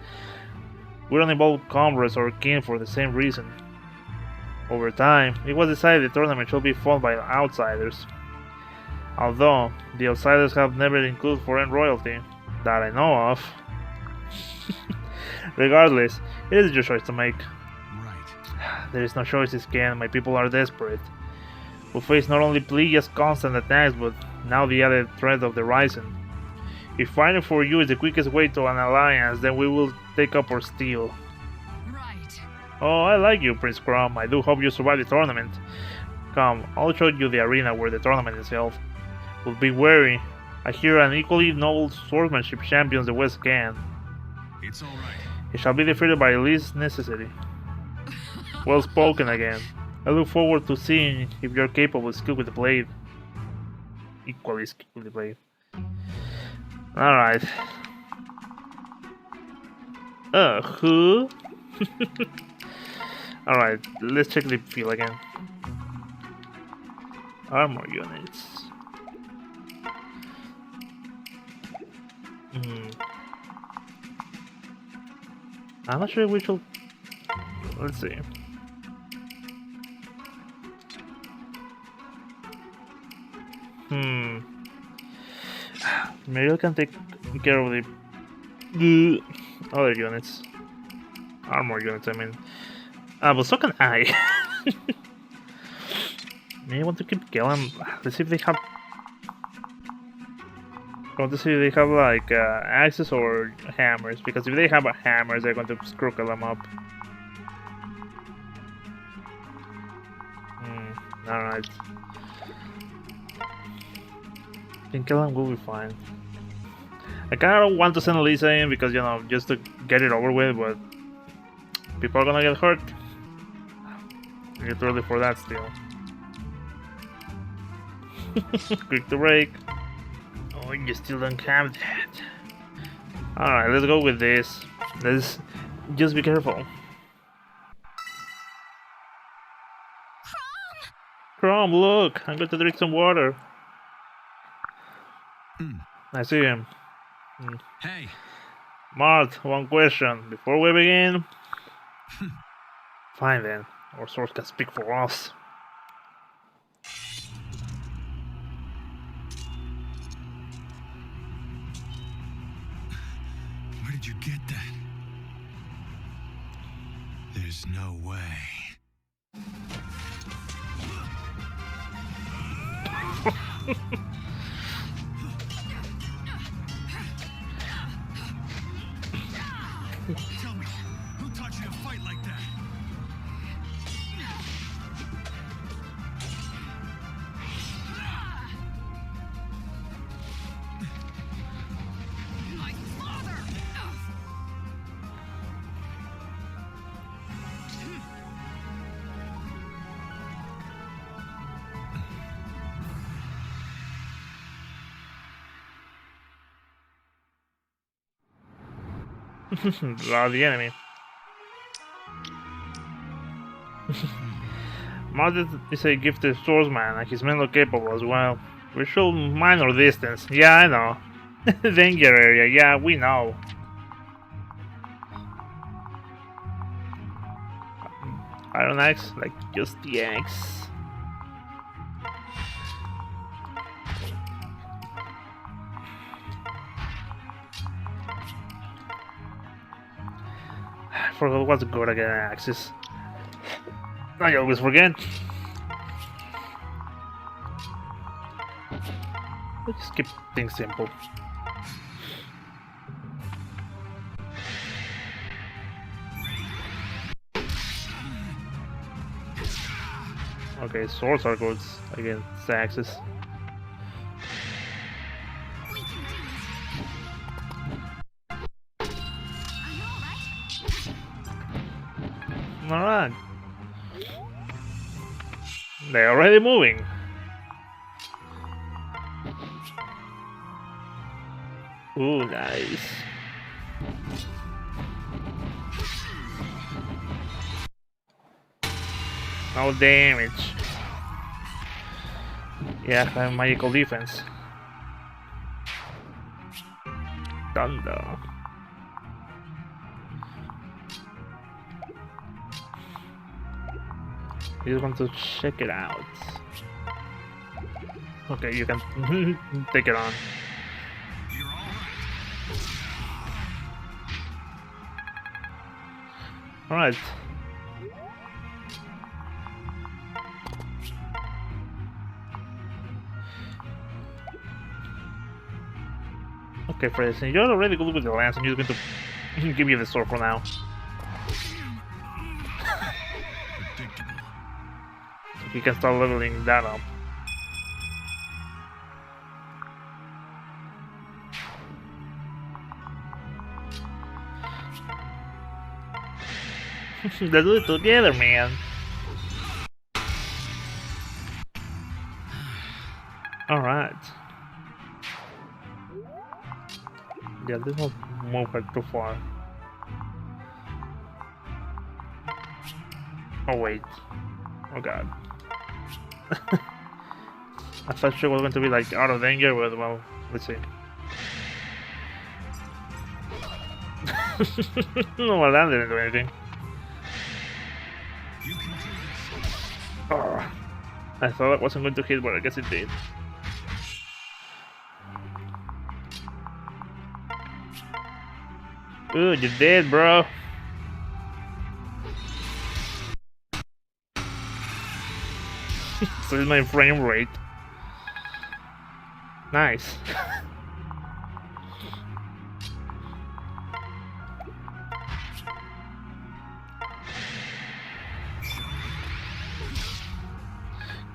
A: We don't involve comrades or kin for the same reason. Over time, it was decided the tournament should be fought by outsiders. Although, the outsiders have never included foreign royalty, that I know of. Regardless, it is your choice to make.
C: Right.
A: There is no choice this can, my people are desperate. We face not only Plegia's constant attacks, but now the added threat of the Rising. If fighting for you is the quickest way to an alliance, then we will take up our steel.
B: Right.
A: Oh, I like you, Prince Chrom. I do hope you survive the tournament. Come, I'll show you the arena where the tournament is held. But be wary. I hear an equally noble swordsmanship champions the West can.
C: It's all right.
A: It shall be defeated by least necessity. Well spoken again. I look forward to seeing if you're capable of skill with the blade. Equally skilled with the blade. Alright. Who? Alright, let's check the field again. Armor units. I'm not sure we should. Let's see. Maybe I can take care of the other units. Armor units, I mean. But so can I. Maybe I want to keep killing. Let's see if they have. I want to see if they have like axes or hammers, because if they have hammers, they're going to screw them up. Alright. I think Kellen will be fine. I kinda don't want to send Lisa in because, you know, just to get it over with, but people are gonna get hurt. It's early for that still. Quick to break. Oh, you still don't have that. Alright, let's go with this. Let's just be careful. Chrom, look! I'm going to drink some water. I see him.
C: Hey.
A: Mart, one question before we begin. Fine then, our source can speak for us.
C: Where did you get that? There's no way. Tell me, who taught you to fight like that?
B: My father!
A: The enemy. Mart is a gifted swordsman and his men look capable as well. We should mind our distance. Yeah, I know. Danger area, yeah, we know. Iron axe, like just the axe. I forgot what's good against axes. I always forget. Let's just keep things simple. Okay, swords are good against axes.
D: We can do it. Are you alright?
A: Alright. They're already moving. Ooh, nice. No damage. Yeah, I have magical defense. Thunder. You just want to check it out. Okay, you can take it on.
C: You're all right.
A: Alright. Okay, Fred, since you're already good with the lance, I'm just going to give you the sword for now.
C: Predictable.
A: So you can start leveling that up. Let's do it together, man. Alright. Yeah, let's not move her too far. Oh wait. Oh god. I thought she was going to be like out of danger, but well, let's see. No, well, that didn't do anything.
C: You can do this.
A: Oh, I thought it wasn't going to hit, but I guess it did. Ooh, you're dead, bro. So is my frame rate. Nice.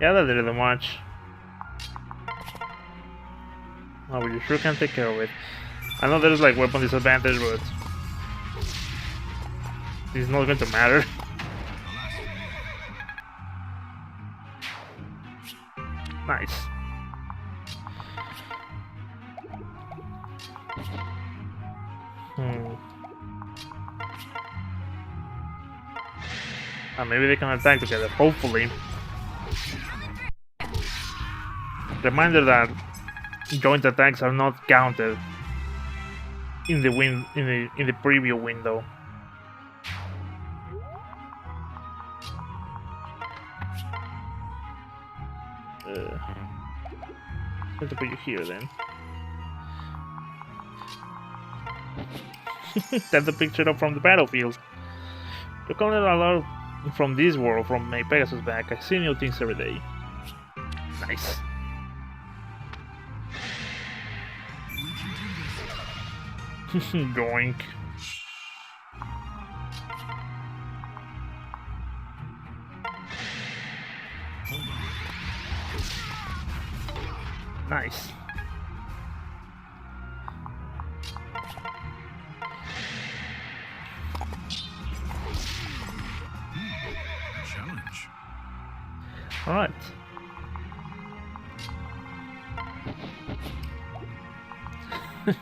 A: Yeah, that didn't do much. Oh, but you sure can take care of it. I know there's like weapon disadvantage, but it's not going to matter. Nice. Maybe they can attack together, hopefully. Reminder that joint attacks are not counted in the preview window. Have to put you here then. That's a picture up from the battlefield. You can learn a lot from this world, from my Pegasus back. I see new things every day. Nice. Doink. Nice.
C: Challenge.
A: All right.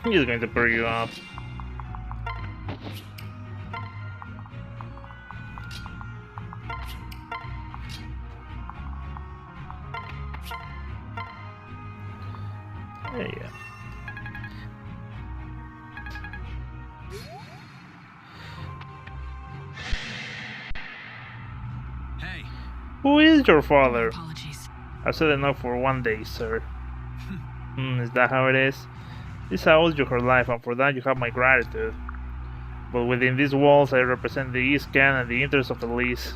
A: He's going to burn you up. There you go.
C: Hey.
A: Who is your father?
B: Apologies.
A: I've said enough for one day, sir. Is that how it is? This owes you her life, and for that you have my gratitude. But within these walls I represent the East Can and the interests of the least.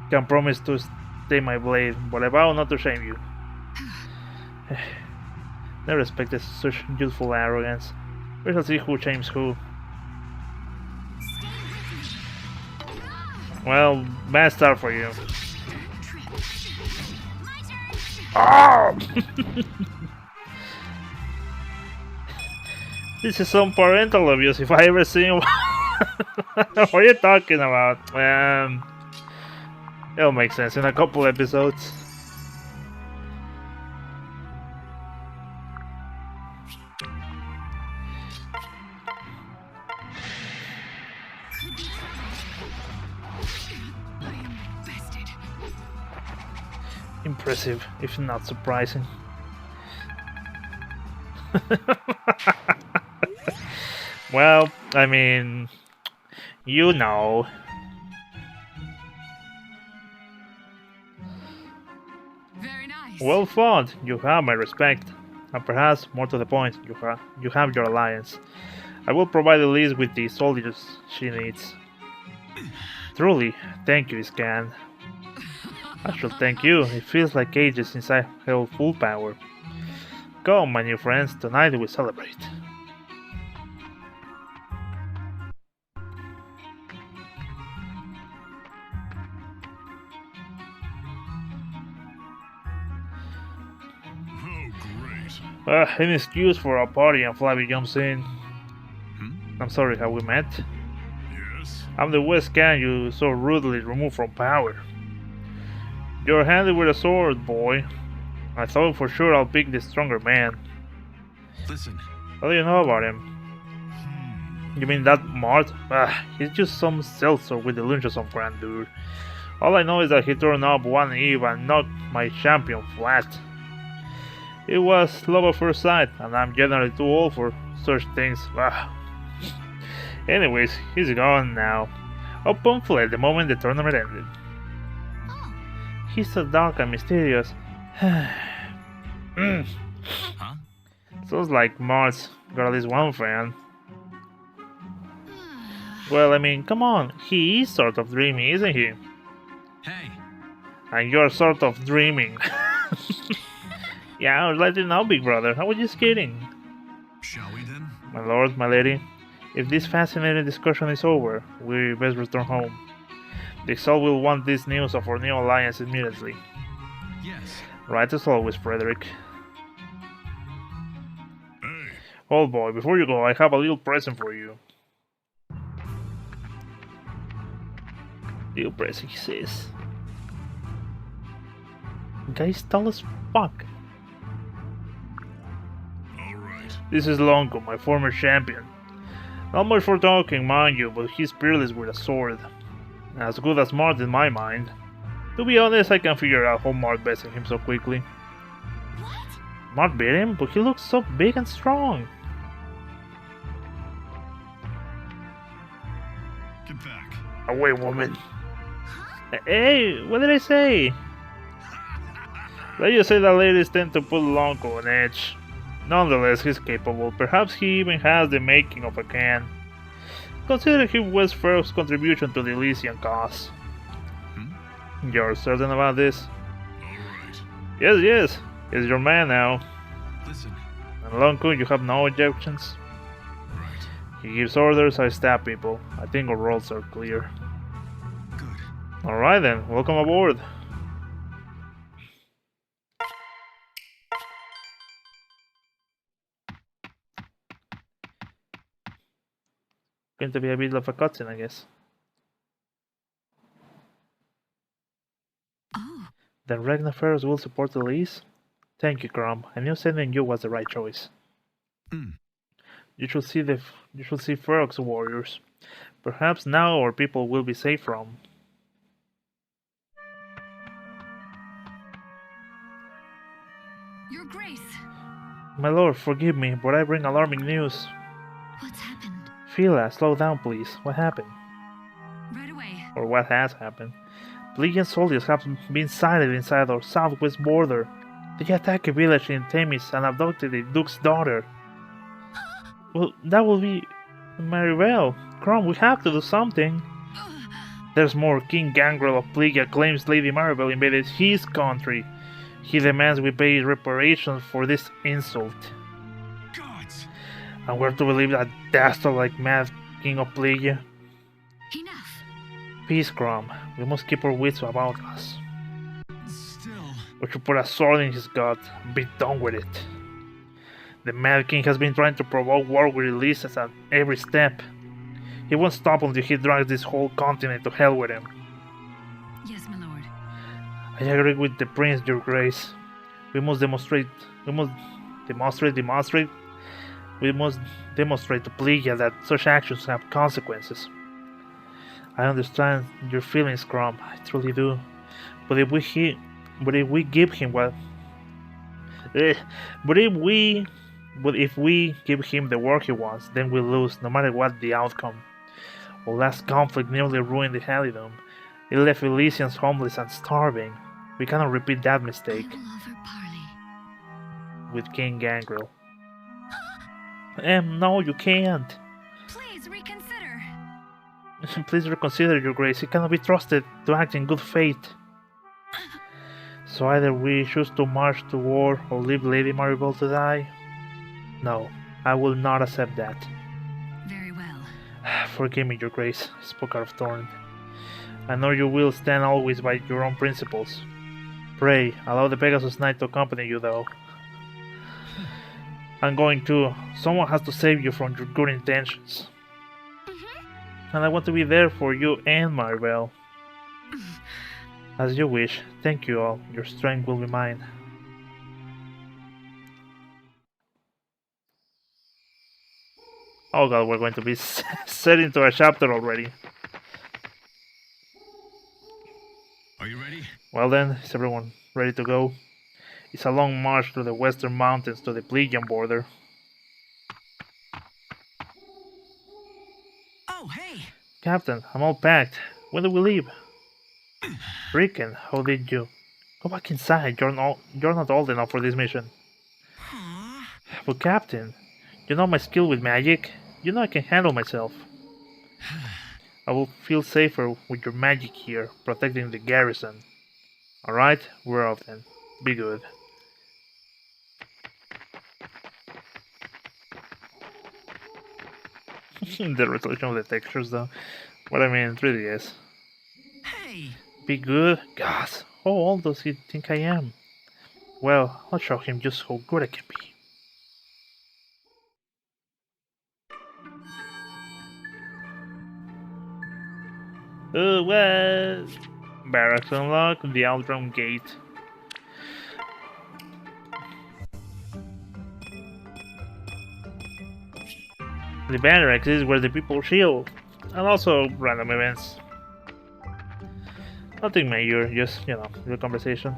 A: Can promise to stay my blade, but I vow not to shame you. Never expected such youthful arrogance. We shall see who shames who.
D: Stay with me.
A: Well, bad start for you.
D: My turn.
A: Oh! This is some parental abuse if I ever seen one. What are you talking about? It'll make sense in a couple episodes.
B: I am bested.
A: Impressive, if not surprising. Well, I mean, you know.
B: Very nice.
A: Well fought, you have my respect. And perhaps, more to the point, you have your alliance. I will provide Elise with the soldiers she needs. Truly, thank you, Scan. I should thank you. It feels like ages since I held full power. Come, my new friends, tonight we celebrate.
C: Oh, great.
A: Any excuse for a party and Flavie jumps in. I'm sorry, have we met?
C: Yes.
A: I'm the West Can you so rudely removed from power. You're handy with a sword, boy. I thought for sure I'll pick the stronger man.
C: Listen.
A: What do you know about him? You mean that Mart? He's just some seltzer with the lunches of grandeur. All I know is that he turned up one eve and knocked my champion flat. It was love at first sight, and I'm generally too old for such things. Anyways, he's gone now. Upon fled the moment the tournament ended.
D: Oh,
A: He's so dark and mysterious.
C: Huh?
A: Sounds like Mars got at least one fan. Well, I mean, come on, he is sort of dreamy, isn't he?
C: Hey.
A: And you're sort of dreaming. Yeah, I was letting you know, big brother. I was just kidding.
C: Shall we then?
A: My lord, my lady, if this fascinating discussion is over, we best return home. The Exalt will want this news of our new alliance immediately.
C: Yes.
A: Right as always, Frederick.
C: Hey.
A: Oh boy, before you go, I have a little present for you. Little present, he says. Guy's tall as fuck.
C: Alright.
A: This is Longo, my former champion. Not much for talking, mind you, but he's peerless with a sword. As good as Mart in my mind. To be honest, I can't figure out how Mart bested him so quickly.
D: what?
A: Mart beat him, but he looks so big and strong.
C: Get back.
A: Away, woman. Hey, what did I say? Let's just say that ladies tend to put Longo on edge. Nonetheless, he's capable. Perhaps he even has the making of a can. Consider him West Ferroc's contribution to the Elysian cause. You're certain about this?
C: Alright.
A: Yes, yes. He's your man now.
C: Listen.
A: And Longo, you have no objections?
C: Right.
A: He gives orders, I stab people. I think our roles are clear.
C: Good.
A: Alright then, welcome aboard. Going to be a bit of a cutscene, I guess.
D: Oh,
A: Then Ragnar Ferros will support the lease? Thank you, Chrom. I knew sending you was the right choice.
C: Hmm.
A: You should see Ferrox warriors. Perhaps now our people will be safe from.
D: Your Grace.
A: My lord, forgive me, but I bring alarming news.
D: What's happened?
A: Fila, slow down, please. What happened?
D: Right away.
A: Or what has happened? Legion soldiers have been sighted inside our southwest border. They attacked a village in Themis and abducted the Duke's daughter. Well, that will be Maribel. Chrom, we have to do something. There's more. King Gangrel of Plegia claims Lady Maribel invaded his country. He demands we pay reparations for this insult.
C: Gods!
A: And we're to believe that dastard like mad King of Plegia?
D: Enough.
A: Peace, Chrom. We must keep our wits about us.
C: Still.
A: We should put a sword in his gut and be done with it. The Mad King has been trying to provoke war with releases at every step. He won't stop until he drags this whole continent to hell with him.
D: Yes, my lord.
A: I agree with the prince, your grace. We must demonstrate to Plegia that such actions have consequences. I understand your feelings, Chrom. I truly do. But if we give him the work he wants, then we lose, no matter what the outcome. Our last conflict nearly ruined the Halidom. It left Elysians homeless and starving. We cannot repeat that mistake
D: I will offer parley.
A: with King Gangrel. No, you can't.
D: Please reconsider.
A: Please reconsider, your grace. He cannot be trusted to act in good faith. So either we choose to march to war or leave Lady Maribel to die? No, I will not accept that.
D: Very well.
A: Forgive me, your grace, I spoke out of turn. I know you will stand always by your own principles. Pray, allow the Pegasus Knight to accompany you, though. I'm going to. Someone has to save you from your good intentions. And I want to be there for you and Maribel. As you wish. Thank you all. Your strength will be mine. Oh god, we're going to be set into a chapter already.
C: Are you ready?
A: Well then, is everyone ready to go? It's a long march through the western mountains to the Plegian border.
C: Oh, hey!
A: Captain, I'm all packed. When do we leave? Ricken, how did you? Go back inside. You're not old enough for this mission.
C: Aw.
A: But Captain, you know my skill with magic. You know I can handle myself. I will feel safer with your magic here, protecting the garrison. Alright, we're off then. Be good. The resolution of the textures though. What I mean, 3DS.
C: Hey!
A: Be good? Gosh, how old does he think I am? Well, I'll show him just how good I can be. What? Barracks unlocked, the Aldrum Gate. The Barracks is where the people chill, and also random events. Nothing major, just, you know, real conversation.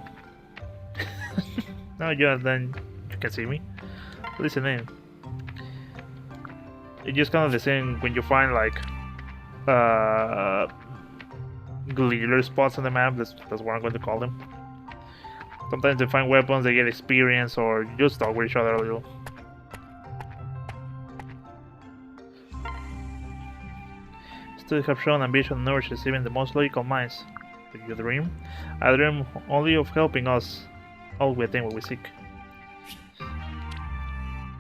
A: No, then you can see me. Listen in. It's just kind of the same when you find like glitter spots on the map. That's what I'm going to call them. Sometimes they find weapons, they get experience, or just talk with each other a little. Studies have shown ambition nourishes even the most logical minds. Do you dream? I dream only of helping us all we attain what we seek.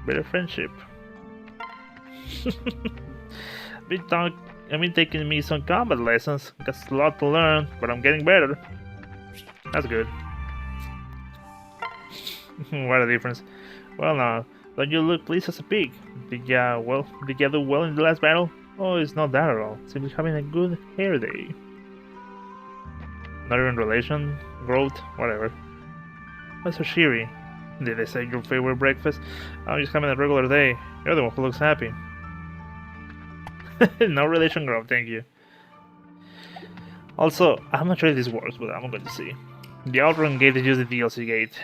A: Better friendship. I've been taking me some combat lessons. Got a lot to learn, but I'm getting better. That's good. What a difference. Well now, don't you look pleased as a pig? Did ya do well in the last battle? Oh, it's not that at all. Simply having a good hair day. Not even relation, Rout, whatever. What's so cheery? Did they say your favorite breakfast? I'm just having a regular day. You're the one who looks happy. No relation, Chrom, thank you. Also, I'm not sure if this works, but I'm going to see. The Outrun gate is just the DLC gate.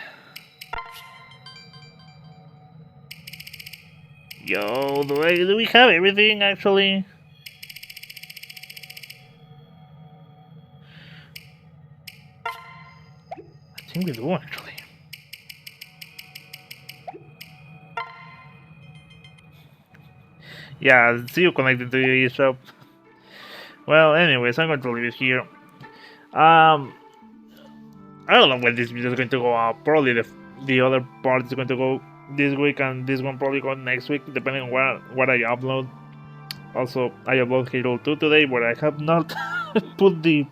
A: Yo, do we have everything actually? I think we do actually. Yeah, see you connected to your eShop. Well, anyways, I'm going to leave it here. I don't know when this video is going to go out. Probably the other part is going to go this week, and this one probably go next week, depending on what I upload. Also, I upload Halo 2 today, but I have not put the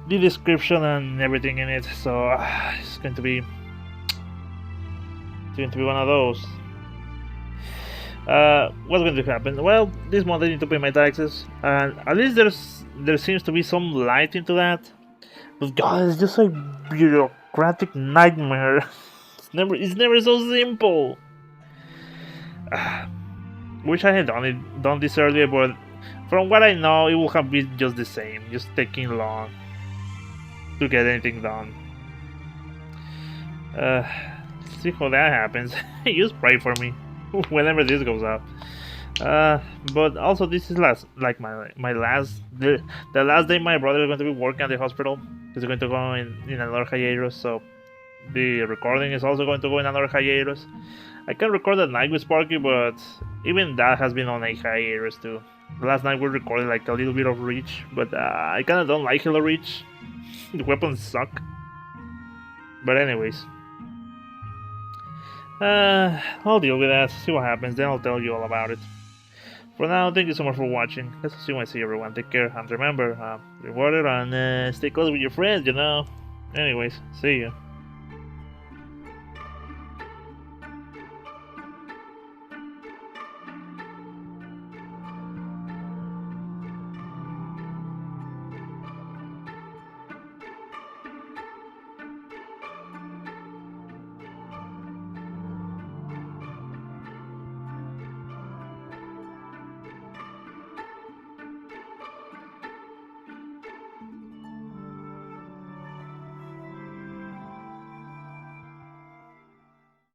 A: description and everything in it, so it's going to be one of those. What's going to happen? Well, this month I need to pay my taxes, and at least there seems to be some light into that. But God, it's just a bureaucratic nightmare. It's never so simple. Wish I had done this earlier, but from what I know, it will have been just the same, just taking long to get anything done. See how that happens. Just pray for me whenever this goes out. But also this is my last the last day my brother is going to be working at the hospital. He's going to go in another hiatus, so the recording is also going to go in another hiatus. I can record at night with Sparky, but even that has been on a hiatus too. Last night we recorded like a little bit of Reach, but I kinda don't like Halo Reach. The weapons suck. But anyways, I'll deal with that, see what happens, then I'll tell you all about it. For now, thank you so much for watching. Let's see when I see everyone. Take care, and remember, reward it and stay close with your friends, you know. Anyways, see you.